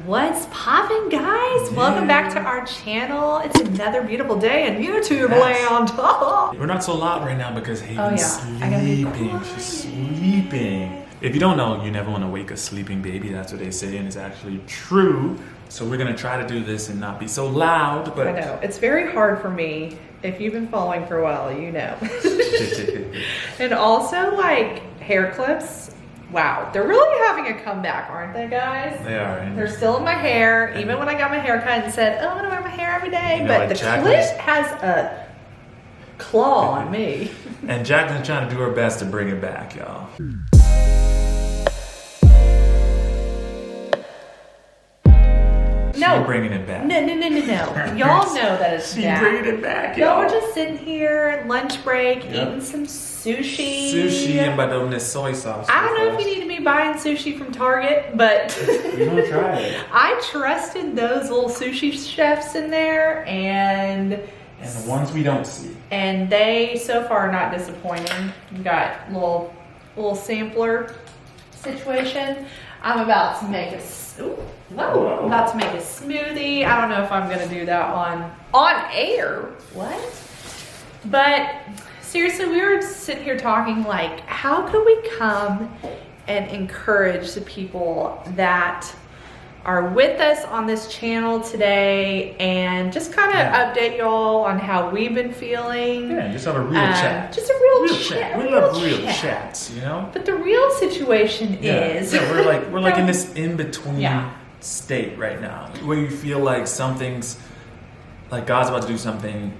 What's poppin', guys? Welcome back to our channel. It's another beautiful day in YouTube land. We're not so loud right now because Haven's sleeping. She's sleeping. If you don't know, you never want to wake a sleeping baby. That's what they say, and it's actually true. So we're gonna try to do this and not be so loud. But I know it's very hard for me. If you've been following for a while, you know. And also, like, hair clips. Wow, they're really having a comeback, aren't they, guys? They are. They're still in my hair, even when I got my hair cut and said, oh, I'm gonna wear my hair every day. You know, but like the Jacqueline's clip has a claw on me. And Jacqueline's trying to do her best to bring it back, y'all. No. She's bringing it back. No. Y'all know that it's She's back. bringing it back, Y'all y'all. are just sitting here, lunch break, eating some sushi. Sushi and badone soy sauce. I don't know if you need to be buying sushi from Target, but You want to try it. I trusted those little sushi chefs in there, and the ones we don't see. And they so far are not disappointing. You got little sampler situation. I'm about to make a I'm about to make a smoothie. I don't know if I'm gonna do that on air. What? But seriously, we were sitting here talking like, how could we come and encourage the people that are with us on this channel today and just kind of update y'all on how we've been feeling. Yeah, just have a real chat. Just a real chat. We love real chats, you know? But the real situation is we're like in this in-between state right now where you feel like something's like God's about to do something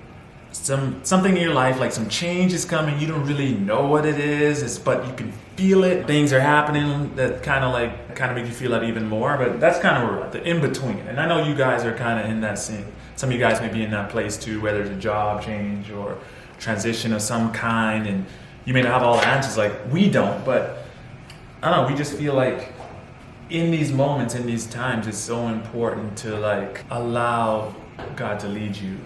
in your life, like some change is coming. You don't really know what it is, but you can feel it. Things are happening that kind of make you feel that even more. But that's kind of where we're at, the in-between. And I know you guys are kind of in that scene. Some of you guys may be in that place too, whether it's a job change or transition of some kind, and you may not have all the answers like we don't, but I don't know, we just feel like in these moments, in these times, it's so important to like allow God to lead you.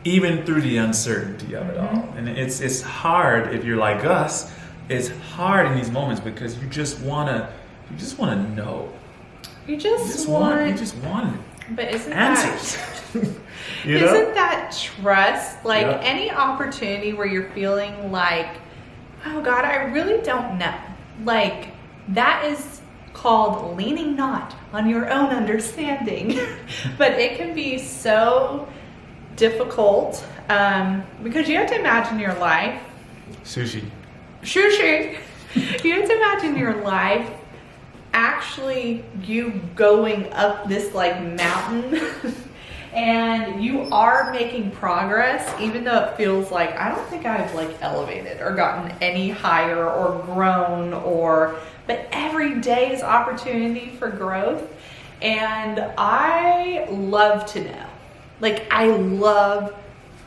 Even through the uncertainty of it all. And it's hard if you're like us. It's hard in these moments because you just wanna know. You just want but isn't answers. Isn't that trust? Like any opportunity where you're feeling like, oh God, I really don't know. Like that is called leaning not on your own understanding. But it can be so difficult because you have to imagine your life. Sushi. You have to imagine your life actually you going up this like mountain and you are making progress even though it feels like I don't think I've like elevated or gotten any higher or grown but every day is opportunity for growth, and I love to know. Like, I love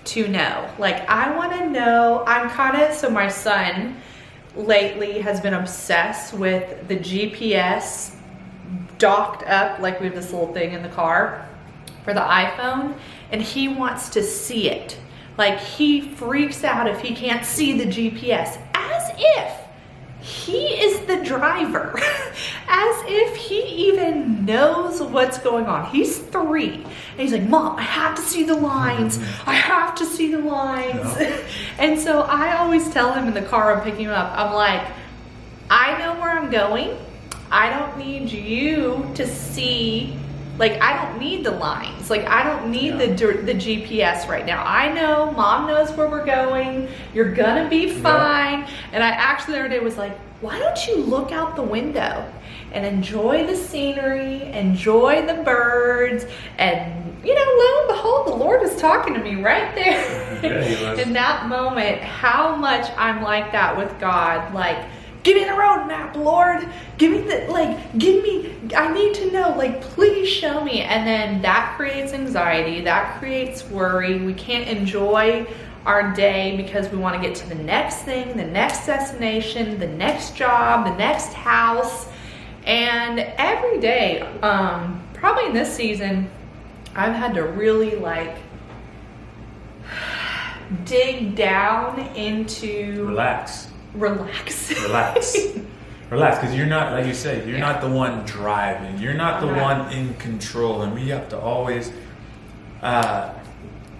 to know. Like, I want to know. So my son lately has been obsessed with the GPS docked up. Like, we have this little thing in the car for the iPhone, and he wants to see it. Like, he freaks out if he can't see the GPS, as if he is the driver, as if he even knows what's going on. He's 3, and he's like, Mom, I have to see the lines. I have to see the lines. No. And so I always tell him in the car I'm picking him up, I'm like, I know where I'm going. I don't need you to see, like, I don't need the lines. Like, I don't need the GPS right now. I know, Mom knows where we're going. You're gonna be fine. Yeah. And I actually the other day was like, why don't you look out the window and enjoy the scenery, enjoy the birds, and lo and behold, the Lord is talking to me right there. Yeah, in that moment, how much I'm like that with God. Like, give me the roadmap, Lord. Give me I need to know, like, please show me. And then that creates anxiety, that creates worry. We can't enjoy our day because we want to get to the next thing, the next destination, the next job, the next house. And every day, probably in this season, I've had to really like dig down into relax. Relax, because you're not, like you say, you're not the one driving. You're not the one in control, and we have to always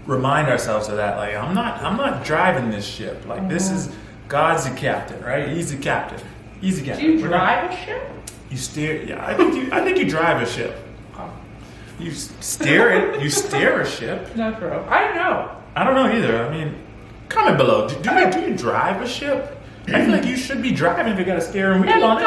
remind ourselves of that. Like, I'm not driving this ship. Like, this is God's the captain, right? He's the captain. He's the captain. Do you drive a ship? You steer. Yeah, I think you drive a ship. You steer it. You steer a ship. No, bro. I don't know. I don't know either. I mean, comment below. Do you drive a ship? I feel like you should be driving if you got a steering wheel on it.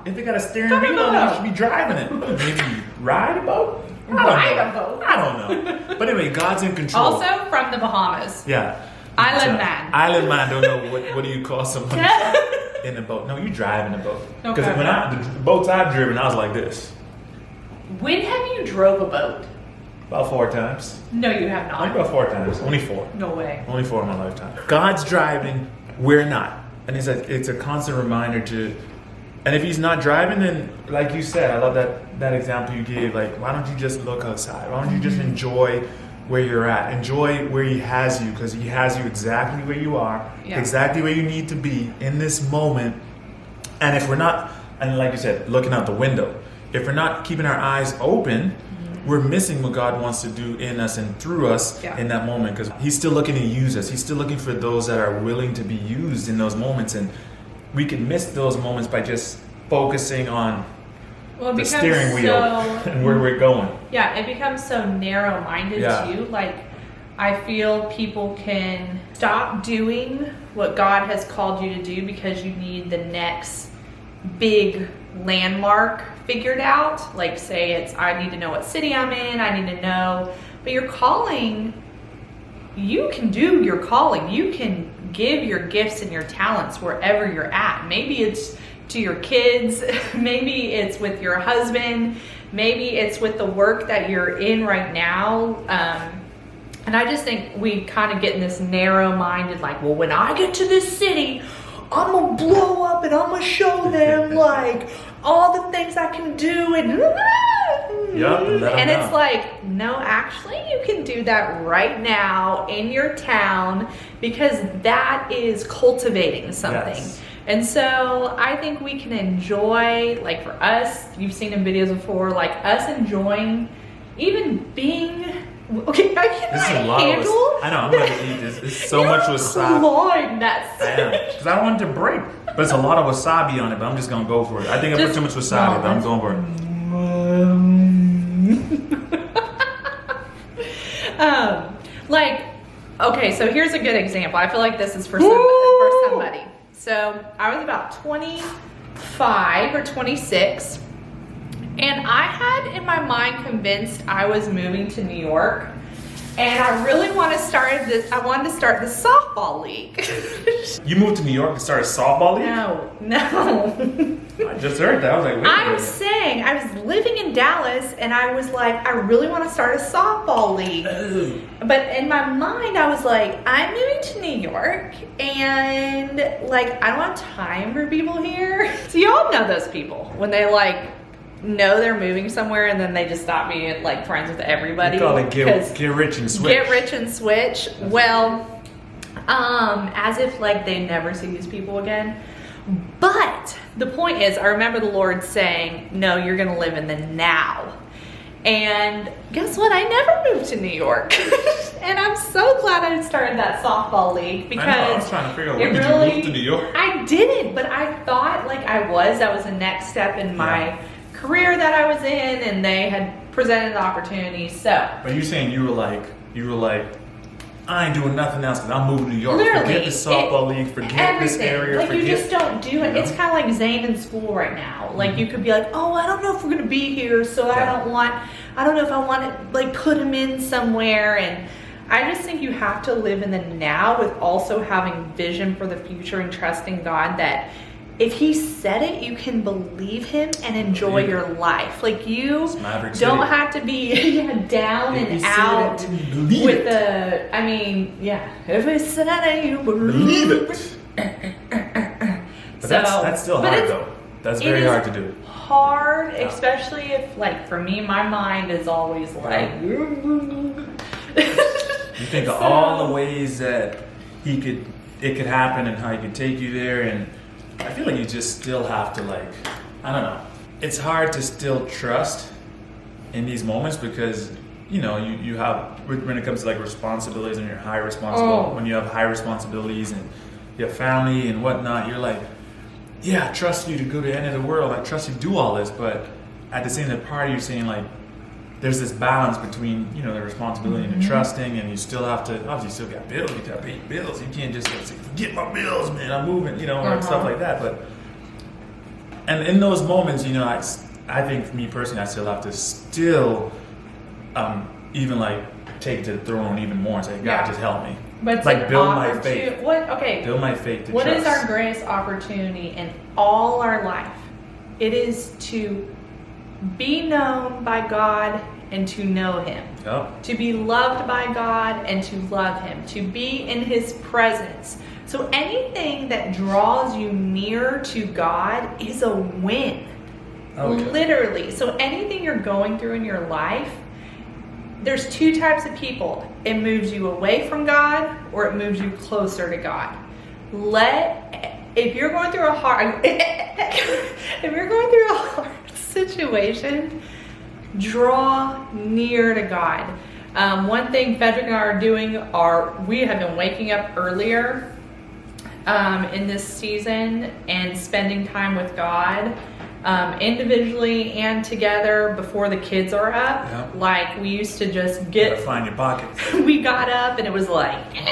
If you got a steering wheel on it, you should be driving it. Maybe you ride a boat? I don't know. But anyway, God's in control. Also from the Bahamas. Yeah. Island man. Island man, don't know what do you call someone in a boat. No, you drive in a boat. Because when the boats I've driven, I was like this. When have you drove a boat? About 4 times. No, you have not. Only about 4 times. Only 4. No way. Only 4 in my lifetime. God's driving, we're not. And it's a constant reminder to, and if he's not driving, then like you said, I love that example you gave. Like, why don't you just look outside? Why don't you just enjoy where you're at? Enjoy where he has you, because he has you exactly where you are, exactly where you need to be in this moment. And if we're not, and like you said, looking out the window, if we're not keeping our eyes open, we're missing what God wants to do in us and through us in that moment, because he's still looking to use us. He's still looking for those that are willing to be used in those moments, and we can miss those moments by just focusing on the steering wheel and where we're going. Yeah, it becomes so narrow-minded too. Like, I feel people can stop doing what God has called you to do because you need the next big landmark figured out. Like, say it's, I need to know what city I'm in, I need to know, but your calling, you can do your calling. You can give your gifts and your talents wherever you're at. Maybe it's to your kids, maybe it's with your husband, maybe it's with the work that you're in right now. And I just think we kind of get in this narrow-minded, like, well, when I get to this city, I'm gonna blow up and I'm gonna show them like all the things I can do and it's like, no, actually you can do that right now in your town, because that is cultivating something. Yes. And so I think we can enjoy, like for us, you've seen in videos before, like us enjoying even being, okay, I cannot handle. I know, I'm going to eat this. It's so much wasabi. I am, because I don't want it to break. But it's a lot of wasabi on it, but I'm just going to go for it. I think I put too much wasabi, but I'm going for it. Like, okay, so here's a good example. I feel like this is for somebody. So I was about 25 or 26. And I had in my mind convinced I was moving to New York, and I really want to start this. I wanted to start the softball league. You moved to New York to start a softball league? No. I just heard that. I was like, wait. I'm saying I was living in Dallas, and I was like, I really want to start a softball league. But in my mind, I was like, I'm moving to New York, and like I don't have time for people here. So y'all know those people when they like know they're moving somewhere and then they just stop being like friends with everybody. We call it get rich and switch. Get rich and switch. Well, as if like they never see these people again. But the point is, I remember the Lord saying, no, you're gonna live in the now. And guess what? I never moved to New York. And I'm so glad I started that softball league, because I was trying to figure out, when did you move to New York? I didn't, but I thought like that was the next step in my career that I was in, and they had presented the opportunity. So, but you're saying you were like, I ain't doing nothing else because I'm moving to New York. Literally, forget the softball league, forget everything. This area. Like you just don't do it. It's kind of like Zane in school right now. Like you could be like, oh, I don't know if we're gonna be here, so I don't know if I want to like put him in somewhere. And I just think you have to live in the now with also having vision for the future and trusting God that if he said it, you can believe him and enjoy your life. Like you don't have to be down and out with the, I mean, if he said it, you believe it. But that's still hard though. That's very hard to do. Hard, especially if, like, for me, my mind is always like. You think of all the ways that it could happen and how he could take you there, and I feel like you just still have to like, I don't know. It's hard to still trust in these moments because, you know, you have, when it comes to like responsibilities and you're high responsible, when you have high responsibilities and you have family and whatnot, you're like, yeah, I trust you to go to the end of the world. I trust you to do all this. But at the same time, part of you saying like, there's this balance between, you know, the responsibility and the trusting, and you still have to, obviously you still got bills, you got to pay bills. You can't just say, forget my bills, man, I'm moving, you know, or stuff like that. But, and in those moments, you know, I think for me personally, I still have to even like take to the throne even more and say, God, just help me. But it's like build my faith. Build my faith to what trust. Is our greatest opportunity in all our life? It is to be known by God and to know Him. Yep. To be loved by God and to love Him. To be in His presence. So anything that draws you near to God is a win. Literally. So anything you're going through in your life, there's two types of people. It moves you away from God or it moves you closer to God. If you're going through a hard situation, draw near to God. One thing Frederick and I are doing we have been waking up earlier in this season and spending time with God. Individually and together before the kids are up. Yep. Like we used to just find your pockets. We got up and it was like it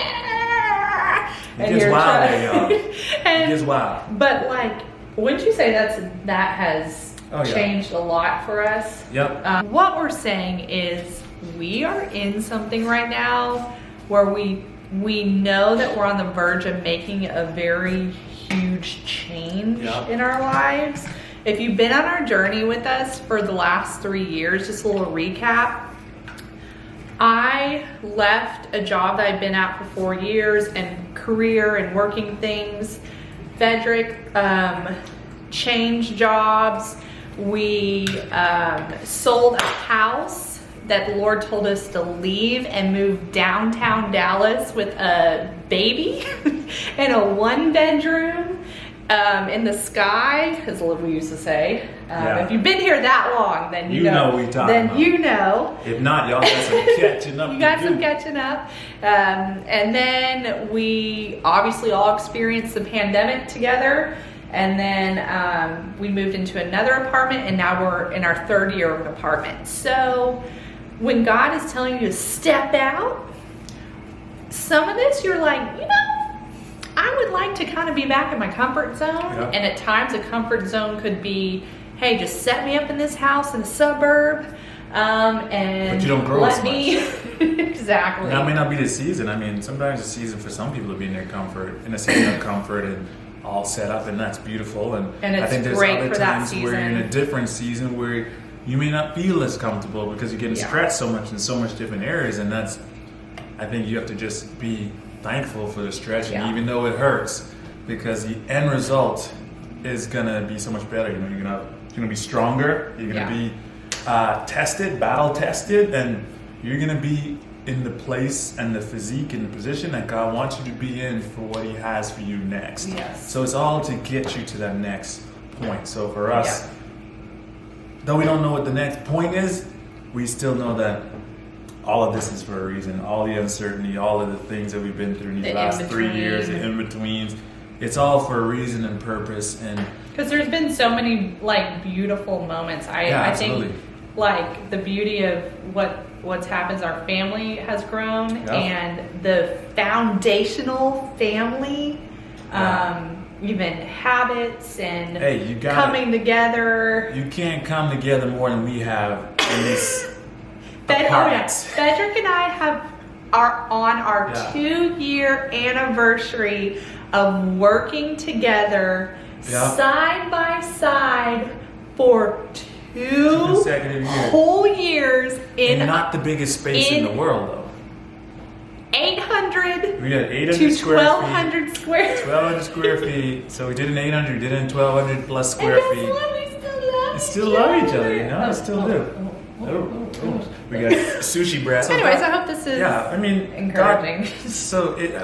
gets wild there, y'all. It gets wild. But like, wouldn't you say that has changed a lot for us? Yep. What we're saying is we are in something right now where we know that we're on the verge of making a very huge change in our lives. If you've been on our journey with us for the last 3 years, just a little recap. I left a job that I'd been at for 4 years and career and working things. Frederick changed jobs. We sold a house that the Lord told us to leave and move downtown Dallas with a baby and a 1-bedroom. In the sky, as we used to say. If you've been here that long, then you know what we're talking about. you know. If not, y'all got some catching up. You got some catching up. And then we obviously all experienced the pandemic together. And then we moved into another apartment, and now we're in our 3rd year of an apartment. So when God is telling you to step out, some of this you're like, you know, I would like to kind of be back in my comfort zone. And at times a comfort zone could be, hey, just set me up in this house in a suburb. And but you don't grow as much. Exactly. That may not be the season. I mean, sometimes the season for some people to be in their comfort, in a season of comfort and all set up, and that's beautiful. And it's I think there's great other for that times season. where you're in a different season where you may not feel as comfortable because you're getting stretched so much in so much different areas, and that's, I think you have to just be thankful for the stretching, even though it hurts, because the end result is gonna be so much better. You know, you're gonna be stronger. You're gonna be battle tested, and you're gonna be in the place and the physique and the position that God wants you to be in for what He has for you next. Yes. So it's all to get you to that next point. So for us, though we don't know what the next point is, we still know that all of this is for a reason. All the uncertainty, all of the things that we've been through in these last 3 years, the in-betweens, it's all for a reason and purpose. And because there's been so many like beautiful moments. I think like the beauty of what's happened is our family has grown, and the foundational family, even habits and coming together. You can't come together more than we have in this. Frederick and I are on our 2-year anniversary of working together side by side for 2 consecutive years. Whole years in not the biggest space in the world though. 800 we had 800 to square 1200 feet. square 1200 square feet. So we did an 800, we did it in 1200 plus square feet. We still love We still love each other, you know. We still do. We got sushi bread. So Anyways, I hope this is yeah, I mean, encouraging.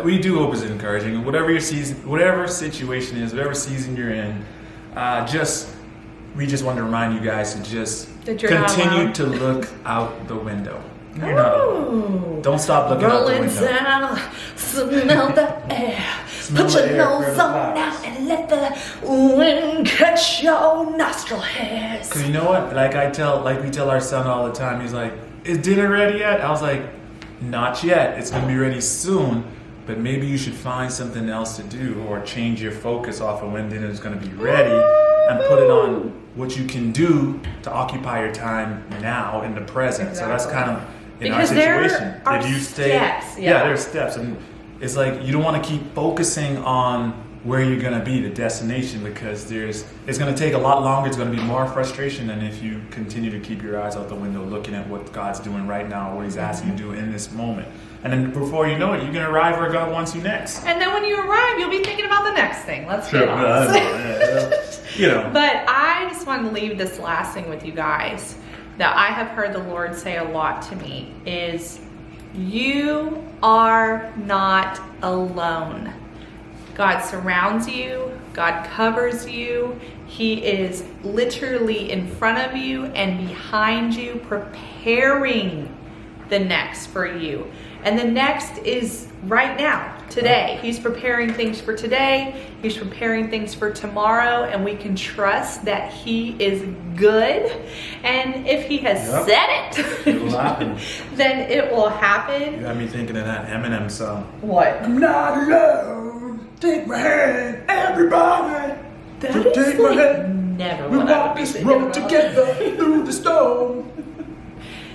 We do hope it's encouraging. Whatever your season, whatever situation is, whatever season you're in, we just want to remind you guys to just That you're not continue alone. to look out the window. You're not alone. Don't stop looking out the Rolling window. down, smell the air. Smell Put the your air, nose grab the on flowers. out and let the wind catch your nostril hairs. Cause you know what? Like we tell our son all the time. He's like, "Is dinner ready yet?" I was like, "Not yet. It's gonna be ready soon. But maybe you should find something else to do, or change your focus off of when dinner is gonna be ready, and put it on what you can do to occupy your time now in the present." So that's kind of in Because our there situation. are If you stay, steps, yeah. there's steps, and it's like you don't want to keep focusing on where you're gonna be, the destination, because it's gonna take a lot longer. It's gonna be more frustration than if you continue to keep your eyes out the window, looking at what God's doing right now, what He's asking you to do in this moment. And then before you know it, you're gonna arrive where God wants you next. And then when you arrive, you'll be thinking about the next thing. Let's be honest. You know. But I just want to leave this last thing with you guys that I have heard the Lord say a lot to me is you are not alone. God surrounds you. God covers you. He is literally in front of you and behind you, preparing the next for you. And the next is right now, today. He's preparing things for today. He's preparing things for tomorrow. And we can trust that He is good. And if He has said It will happen. it, then it will happen. You got me thinking of that Eminem song. What? I'm not alone. Take my hand, everybody. That So is take my like hand. never We what I walk would be this thinking road about. together through the storm.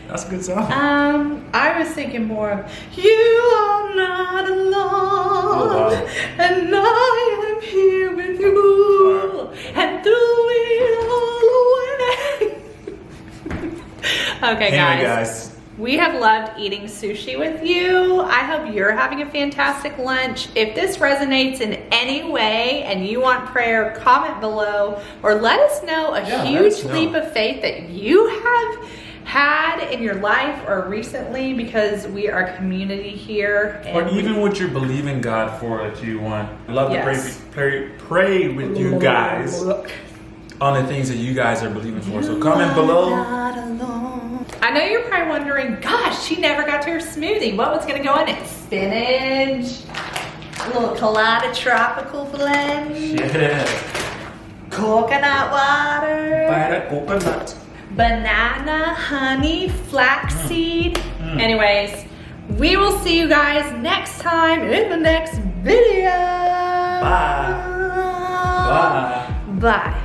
That's a good song. I was thinking more of you are not alone, Oh, wow. and I am here with you, and through it all away. Okay, Anyway, guys. We have loved eating sushi with you. I hope you're having a fantastic lunch. If this resonates in any way and you want prayer, comment below or let us know a Yeah, let huge us know. leap of faith that you have had in your life or recently, because we are a community here. Or and even what you're believing God for that you want. I love Yes. to pray with you guys on the things that you guys are believing for. So comment below. I know you're probably wondering, gosh, she never got to her smoothie. What was gonna go in it? Spinach, a little colada tropical blend, Yeah. coconut water, Buy that coconut. banana, honey, flaxseed. Anyways, we will see you guys next time in the next video. Bye. Bye. Bye.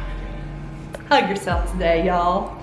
Hug yourself today, y'all.